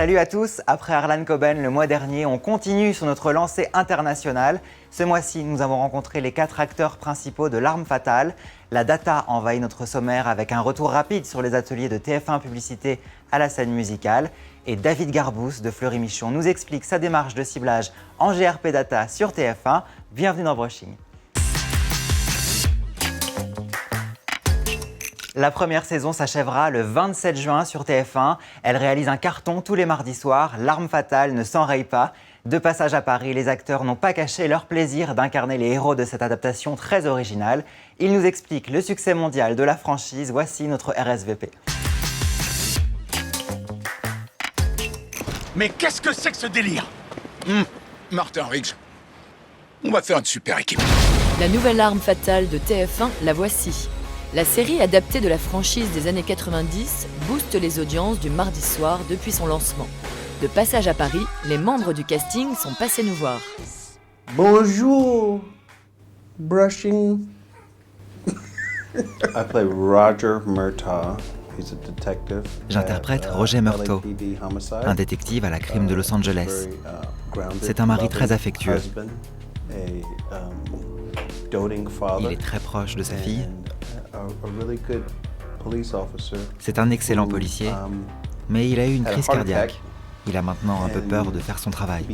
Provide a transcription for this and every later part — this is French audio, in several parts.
Salut à tous, après Harlan Coben le mois dernier, on continue sur notre lancée internationale. Ce mois-ci, nous avons rencontré les 4 acteurs principaux de L'Arme Fatale. La data envahit notre sommaire avec un retour rapide sur les ateliers de TF1 Publicité à la scène musicale. Et David Garbous de Fleury-Michon nous explique sa démarche de ciblage en GRP Data sur TF1. Bienvenue dans Brushing. La première saison s'achèvera le 27 juin sur TF1. Elle réalise un carton tous les mardis soirs. L'Arme Fatale ne s'enraye pas. De passage à Paris, les acteurs n'ont pas caché leur plaisir d'incarner les héros de cette adaptation très originale. Ils nous expliquent le succès mondial de la franchise. Voici notre RSVP. Mais qu'est-ce que c'est que ce délire Martin Riggs, on va faire une super équipe. La nouvelle Arme Fatale de TF1, la voici. La série adaptée de la franchise des années 90 booste les audiences du mardi soir depuis son lancement. De passage à Paris, les membres du casting sont passés nous voir. Bonjour, Brushing. I play Roger Murtaugh. He's a detective. J'interprète Roger Murtaugh, un détective à la crime de Los Angeles. C'est un mari très affectueux. Il est très proche de sa fille. C'est un excellent policier, mais il a eu une crise cardiaque. Il a maintenant un peu peur de faire son travail.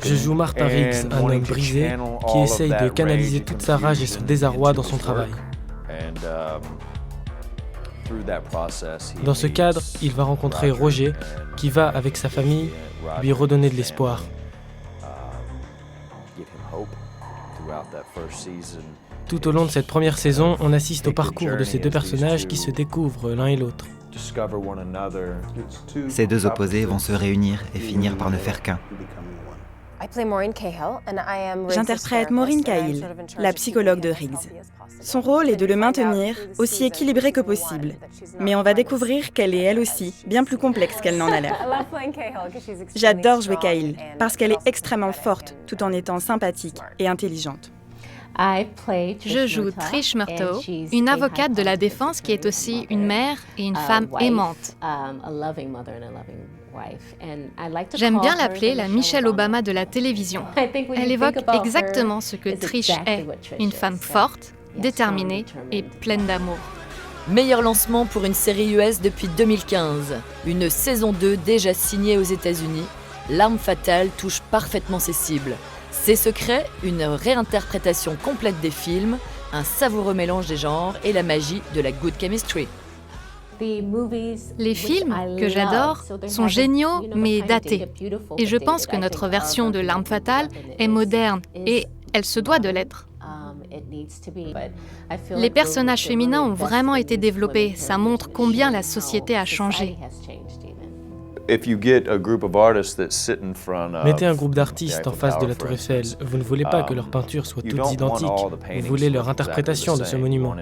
Je joue Martin Riggs, un homme brisé qui essaye de canaliser toute sa rage et son désarroi dans son travail. Dans ce cadre, il va rencontrer Roger, qui va, avec sa famille, lui redonner de l'espoir. Tout au long de cette première saison, on assiste au parcours de ces deux personnages qui se découvrent l'un et l'autre. Ces deux opposés vont se réunir et finir par ne faire qu'un. J'interprète Maureen Cahill, la psychologue de Riggs. Son rôle est de le maintenir aussi équilibré que possible. Mais on va découvrir qu'elle est elle aussi bien plus complexe qu'elle n'en a l'air. J'adore jouer Cahill parce qu'elle est extrêmement forte tout en étant sympathique et intelligente. Je joue Trish Murtaugh, une avocate de la défense qui est aussi une mère et une femme aimante. J'aime bien l'appeler la Michelle Obama de la télévision. Elle évoque exactement ce que Trish est, une femme forte, déterminée et pleine d'amour. Meilleur lancement pour une série US depuis 2015. Une saison 2 déjà signée aux États-Unis. L'Arme Fatale touche parfaitement ses cibles. Ses secrets, une réinterprétation complète des films, un savoureux mélange des genres et la magie de la good chemistry. Les films, que j'adore, sont géniaux mais datés. Et je pense que notre version de L'Arme Fatale est moderne et elle se doit de l'être. Les personnages féminins ont vraiment été développés. Ça montre combien la société a changé. Mettez un groupe d'artistes en face de la Tour Eiffel. Vous ne voulez pas que leurs peintures soient toutes identiques. Vous voulez leur interprétation de ce monument.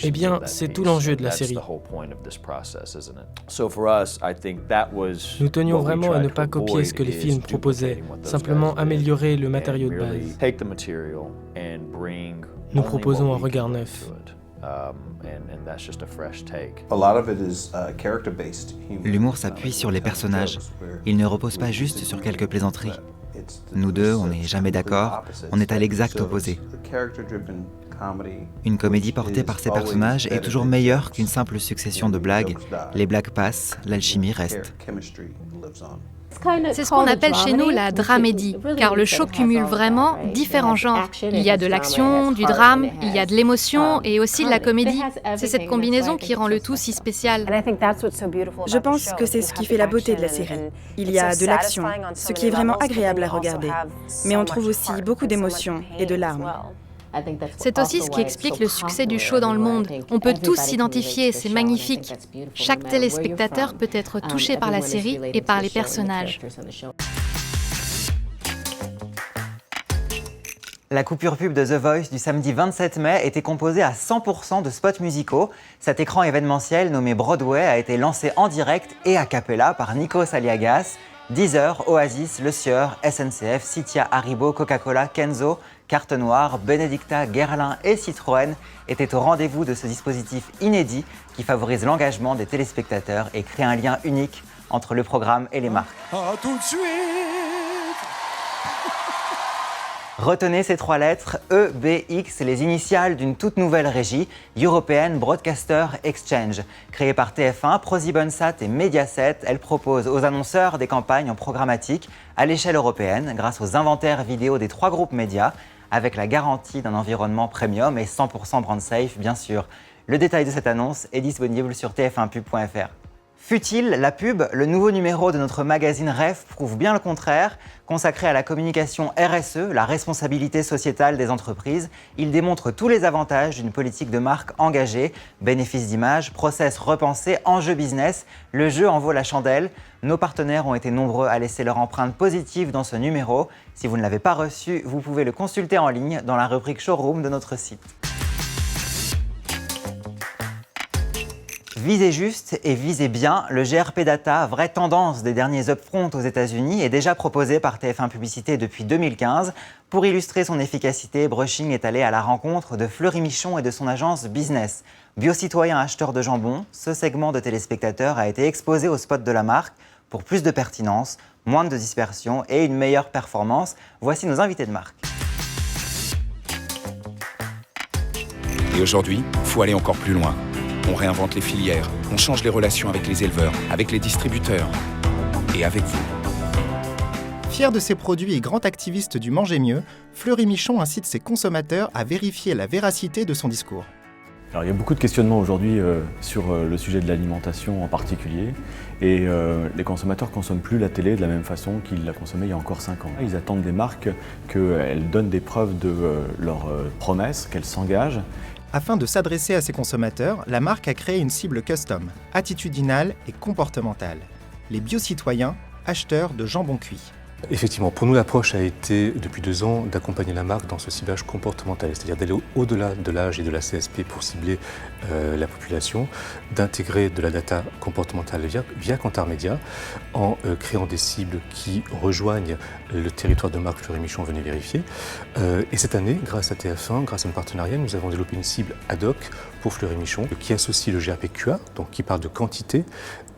Eh bien, c'est tout l'enjeu de la série. Nous tenions vraiment à ne pas copier ce que les films proposaient, simplement améliorer le matériau de base. Nous proposons un regard neuf. L'humour s'appuie sur les personnages. Il ne repose pas juste sur quelques plaisanteries. Nous deux, on n'est jamais d'accord, on est à l'exact opposé. Une comédie portée par ces personnages est toujours meilleure qu'une simple succession de blagues. Les blagues passent, l'alchimie reste. C'est ce qu'on appelle chez nous la dramédie, car le show cumule vraiment différents genres. Il y a de l'action, du drame, il y a de l'émotion et aussi de la comédie. C'est cette combinaison qui rend le tout si spécial. Je pense que c'est ce qui fait la beauté de la série. Il y a de l'action, ce qui est vraiment agréable à regarder. Mais on trouve aussi beaucoup d'émotions et de larmes. C'est aussi ce qui explique le succès du show dans le monde. On peut tous s'identifier, c'est magnifique. Chaque téléspectateur peut être touché par la série et par les personnages. La coupure pub de The Voice du samedi 27 mai était composée à 100% de spots musicaux. Cet écran événementiel nommé Broadway a été lancé en direct et a cappella par Nikos Aliagas. Deezer, Oasis, Le Sieur, SNCF, Citia, Haribo, Coca-Cola, Kenzo, Carte Noire, Benedicta, Guerlain et Citroën étaient au rendez-vous de ce dispositif inédit qui favorise l'engagement des téléspectateurs et crée un lien unique entre le programme et les marques. À tout de suite. Retenez ces 3 lettres, EBX, les initiales d'une toute nouvelle régie, European Broadcaster Exchange. Créée par TF1, ProSiebenSat et Mediaset, elle propose aux annonceurs des campagnes en programmatique à l'échelle européenne grâce aux inventaires vidéo des 3 groupes médias, avec la garantie d'un environnement premium et 100% brand safe, bien sûr. Le détail de cette annonce est disponible sur tf1pub.fr. Futile, la pub, le nouveau numéro de notre magazine REF prouve bien le contraire. Consacré à la communication RSE, la responsabilité sociétale des entreprises, il démontre tous les avantages d'une politique de marque engagée. Bénéfices d'image, process repensé, enjeu business, le jeu en vaut la chandelle. Nos partenaires ont été nombreux à laisser leur empreinte positive dans ce numéro. Si vous ne l'avez pas reçu, vous pouvez le consulter en ligne dans la rubrique Showroom de notre site. Visez juste et visez bien, le GRP Data, vraie tendance des derniers upfronts aux États-Unis, est déjà proposé par TF1 Publicité depuis 2015. Pour illustrer son efficacité, Brushing est allé à la rencontre de Fleury Michon et de son agence Business. Biocitoyen acheteur de jambon, ce segment de téléspectateurs a été exposé au spot de la marque pour plus de pertinence, moins de dispersion et une meilleure performance. Voici nos invités de marque. Et aujourd'hui, il faut aller encore plus loin. On réinvente les filières, on change les relations avec les éleveurs, avec les distributeurs et avec vous. Fier de ses produits et grand activiste du manger mieux, Fleury Michon incite ses consommateurs à vérifier la véracité de son discours. Alors, il y a beaucoup de questionnements aujourd'hui sur le sujet de l'alimentation en particulier et les consommateurs ne consomment plus la télé de la même façon qu'ils la consommaient il y a encore 5 ans. Ils attendent des marques qu'elles donnent des preuves de leurs promesses, qu'elles s'engagent. Afin de s'adresser à ses consommateurs, la marque a créé une cible custom, attitudinale et comportementale. Les biocitoyens, acheteurs de jambon cuit. Effectivement, pour nous, l'approche a été, depuis 2 ans, d'accompagner la marque dans ce ciblage comportemental, c'est-à-dire d'aller au-delà de l'âge et de la CSP pour cibler la population, d'intégrer de la data comportementale via Kantar Media, en créant des cibles qui rejoignent le territoire de marque Fleury Michon, venez vérifier. Et cette année, grâce à TF1, grâce à un partenariat, nous avons développé une cible ad hoc pour Fleury Michon qui associe le GRPQA, donc qui parle de quantité,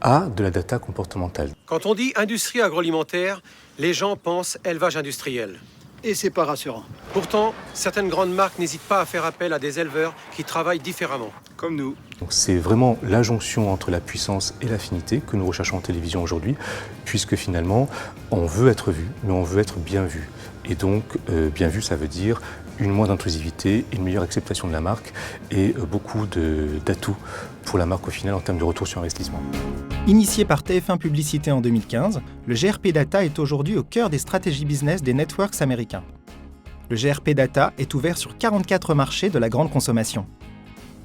à de la data comportementale. Quand on dit industrie agroalimentaire, les gens pensent élevage industriel. Et c'est pas rassurant. Pourtant, certaines grandes marques n'hésitent pas à faire appel à des éleveurs qui travaillent différemment. Comme nous. Donc c'est vraiment la jonction entre la puissance et l'affinité que nous recherchons en télévision aujourd'hui, puisque finalement, on veut être vu, mais on veut être bien vu. Et donc, bien vu, ça veut dire une moindre intrusivité, une meilleure acceptation de la marque et beaucoup d'atouts pour la marque au final en termes de retour sur investissement. Initié par TF1 Publicité en 2015, le GRP Data est aujourd'hui au cœur des stratégies business des networks américains. Le GRP Data est ouvert sur 44 marchés de la grande consommation.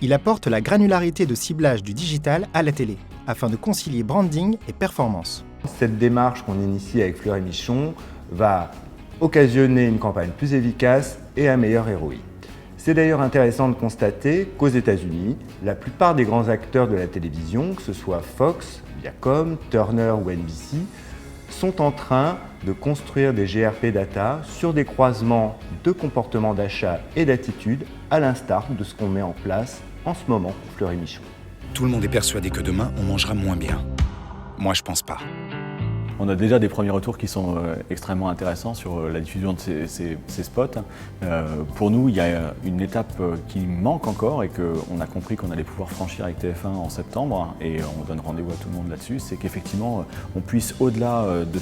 Il apporte la granularité de ciblage du digital à la télé, afin de concilier branding et performance. Cette démarche qu'on initie avec Fleury Michon va occasionner une campagne plus efficace et un meilleur ROI. C'est d'ailleurs intéressant de constater qu'aux États-Unis, la plupart des grands acteurs de la télévision, que ce soit Fox, Viacom, Turner ou NBC, sont en train de construire des GRP data sur des croisements de comportements d'achat et d'attitude, à l'instar de ce qu'on met en place en ce moment pour Fleury Michon. Tout le monde est persuadé que demain, on mangera moins bien. Moi, je pense pas. On a déjà des premiers retours qui sont extrêmement intéressants sur la diffusion de ces spots. Pour nous, il y a une étape qui manque encore et qu'on a compris qu'on allait pouvoir franchir avec TF1 en septembre, et on donne rendez-vous à tout le monde là-dessus, c'est qu'effectivement, on puisse, au-delà de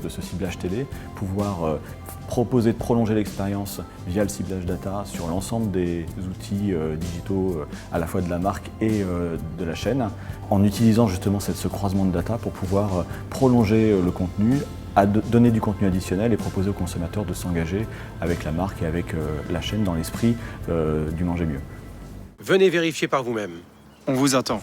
ce ciblage télé, pouvoir proposer de prolonger l'expérience via le ciblage data sur l'ensemble des outils digitaux à la fois de la marque et de la chaîne, en utilisant justement ce croisement de data pour pouvoir prolonger le contenu, donner du contenu additionnel et proposer aux consommateurs de s'engager avec la marque et avec la chaîne dans l'esprit du manger mieux. Venez vérifier par vous-même. On vous attend.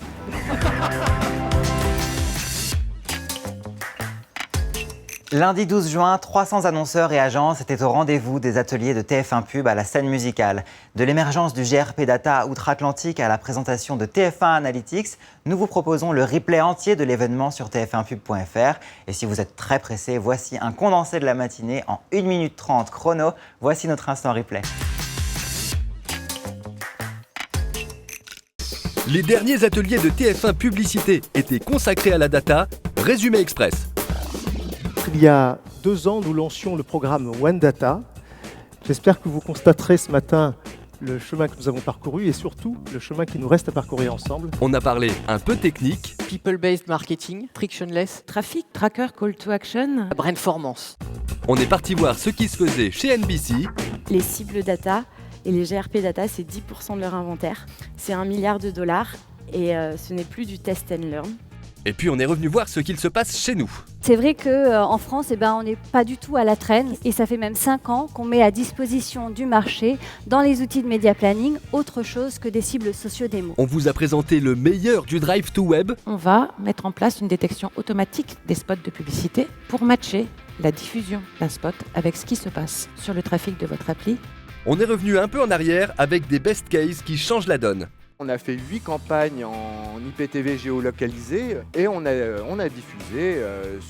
Lundi 12 juin, 300 annonceurs et agences étaient au rendez-vous des ateliers de TF1 Pub à la scène musicale. De l'émergence du GRP Data outre-Atlantique à la présentation de TF1 Analytics, nous vous proposons le replay entier de l'événement sur tf1pub.fr. Et si vous êtes très pressé, voici un condensé de la matinée en 1 minute 30 chrono. Voici notre instant replay. Les derniers ateliers de TF1 Publicité étaient consacrés à la data. Résumé express. Il y a 2 ans, nous lancions le programme One Data. J'espère que vous constaterez ce matin le chemin que nous avons parcouru et surtout le chemin qui nous reste à parcourir ensemble. On a parlé un peu technique. People-based marketing, frictionless, trafic, tracker, call to action, brandformance. On est parti voir ce qui se faisait chez NBC. Les cibles data et les GRP data, c'est 10% de leur inventaire. C'est $1 milliard et ce n'est plus du test and learn. Et puis on est revenu voir ce qu'il se passe chez nous. C'est vrai qu'en France, on n'est pas du tout à la traîne et ça fait même 5 ans qu'on met à disposition du marché, dans les outils de média planning, autre chose que des cibles socio-démo. On vous a présenté le meilleur du drive to web. On va mettre en place une détection automatique des spots de publicité pour matcher la diffusion d'un spot avec ce qui se passe sur le trafic de votre appli. On est revenu un peu en arrière avec des best cases qui changent la donne. On a fait 8 campagnes en IPTV géolocalisées et on a diffusé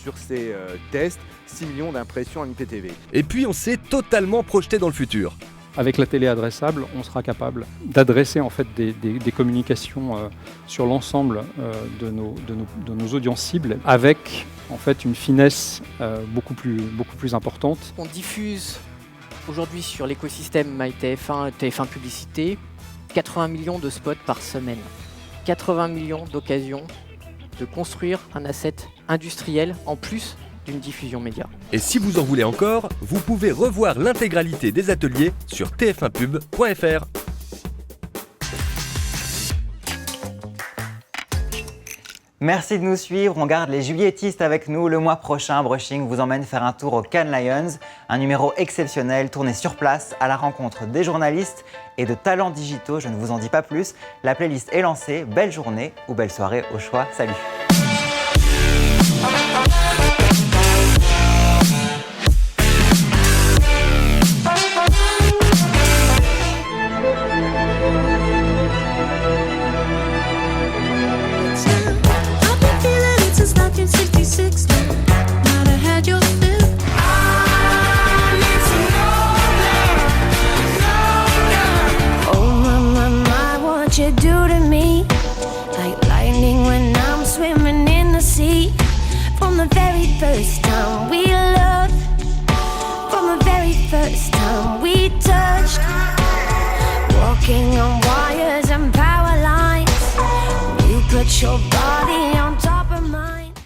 sur ces tests 6 millions d'impressions en IPTV. Et puis on s'est totalement projeté dans le futur. Avec la télé adressable, on sera capable d'adresser en fait des communications sur l'ensemble de nos audiences cibles avec en fait une finesse beaucoup plus importante. On diffuse aujourd'hui sur l'écosystème MyTF1, TF1 Publicité, 80 millions de spots par semaine, 80 millions d'occasions de construire un asset industriel en plus d'une diffusion média. Et si vous en voulez encore, vous pouvez revoir l'intégralité des ateliers sur tf1pub.fr. Merci de nous suivre, on garde les juliettistes avec nous. Le mois prochain, Brushing vous emmène faire un tour au Cannes Lions, un numéro exceptionnel tourné sur place à la rencontre des journalistes et de talents digitaux. Je ne vous en dis pas plus, la playlist est lancée. Belle journée ou belle soirée au choix, salut. You do to me like lightning when I'm swimming in the sea. From the very first time we loved, from the very first time we touched, walking on